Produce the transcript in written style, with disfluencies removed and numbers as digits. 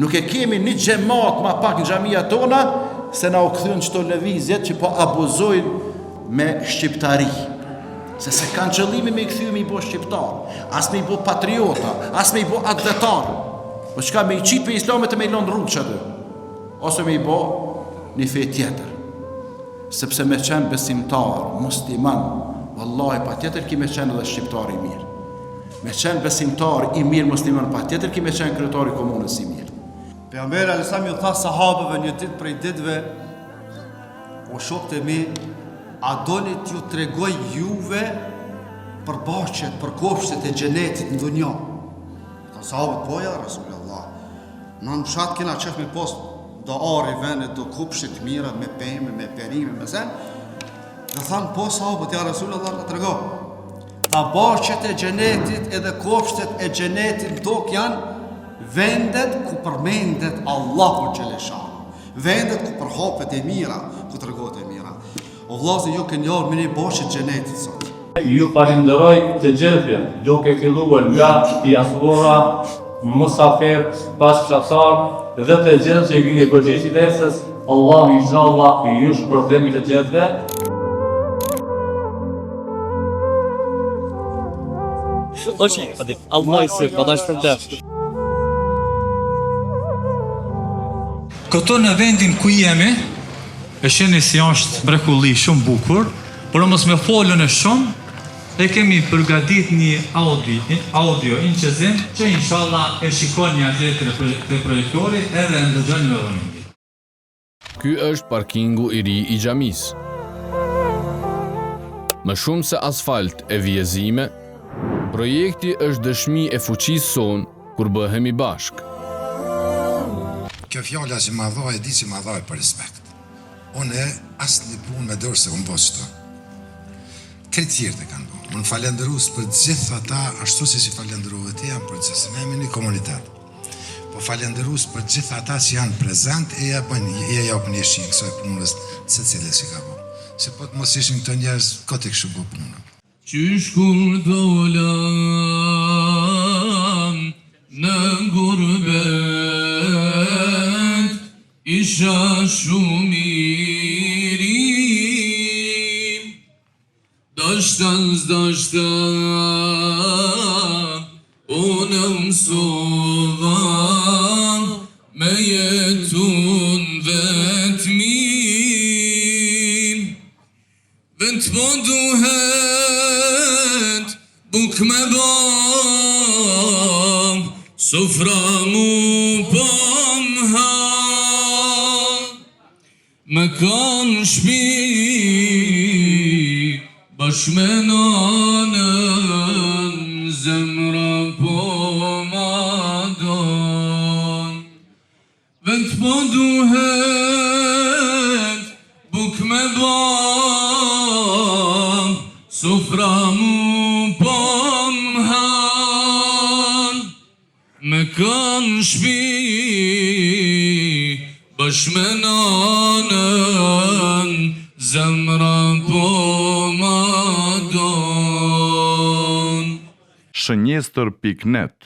Nuk e kemi një xhamat ma pak në xhamia tona se na u kthyen çto lëvizjet që po abuzojnë me shqiptari. Se kanë qëllimin me i kthy me i bo shqiptar, as me i bo patriota, as me i bo atletar. Po çka me i qit për islamet e me i lënë rrugë aty, ose me i bo një fe tjetër. Sepse me qenë besimtar, musliman, vallahi pa tjetër ki me qenë edhe shqiptar i mirë. Me qenë besimtar i mirë musliman, pa tjetër ki me qenë kryetari i komunës i mirë. Pejgamberi alayhis salam ju tha sahabëve një ditë prej ditëve, o shokët e mi, a doni t'ju tregoj juve për bashqet, për kopshtet e xhenetit në dunja? Tha sahabët, po ja Rasulullah. Në fshat kena qef me post do ari vene, do kopshtet mira, me pemë, me perime, me zen. Dhe thanë, po sahabët, ja Rasulullah, në trego. Tha bashqet e xhenetit edhe kopshtet e xhenetit në tokë janë vendet ku përmendet Allahu Gjeleshanu, vendet ku përhapet e mira, ku tregohet e mira. O vllazë, ju keni ardhur me një bashkë xhenetit sot. Ju falenderoj të gjithëve, duke filluar nga diaspora, musafir, bashkëqatar dhe të gjithë që keni përgjegjësi lesës. Allah inshallah ju shpërblemi të gjithëve. Allah i së, pa dash për Këto në vendin ku jemi, e sheni si është mrekulli shumë bukur, por mos me folën e shumë, e kemi përgatit një audio inqezim që inshallah e shikon një azetën e projektorit edhe e ndëgjon me vëmendje. Ky është parkingu i ri i xhamis. Më shumë se asfalt e vjezime, projekti është dëshmi e fuqisë sonë kur bëhemi bashkë. Kjo fjalla që ma dha e di që ma dha e për respekt. Unë asë një punë me dorë se unë po qëto. Kretë tjerët e kanë bo. Unë falenderus për gjithë ata, ashtu si që falenderuve të janë për gjithë, se ne jemi një komunitet. Po falenderus për gjithë ata që janë prezent e japën një shikë, kësoj punës se cilës që ka bo. Se po të mos ishin këto njerës, kote këshu bo punë. Qysh kur dolam në ngurbet, isha shumë i ri, dashtan unë mësovan me jetun vetëmim. Vend po duhet buk me bam, sofra mu po me kanë shpi, bash me nanën, zemra po ma don. Vend po duhet buk me bam, sofra mu po m'han. Me kanë shpi, bash me nanën, zemra po ma don. Shënjestër.net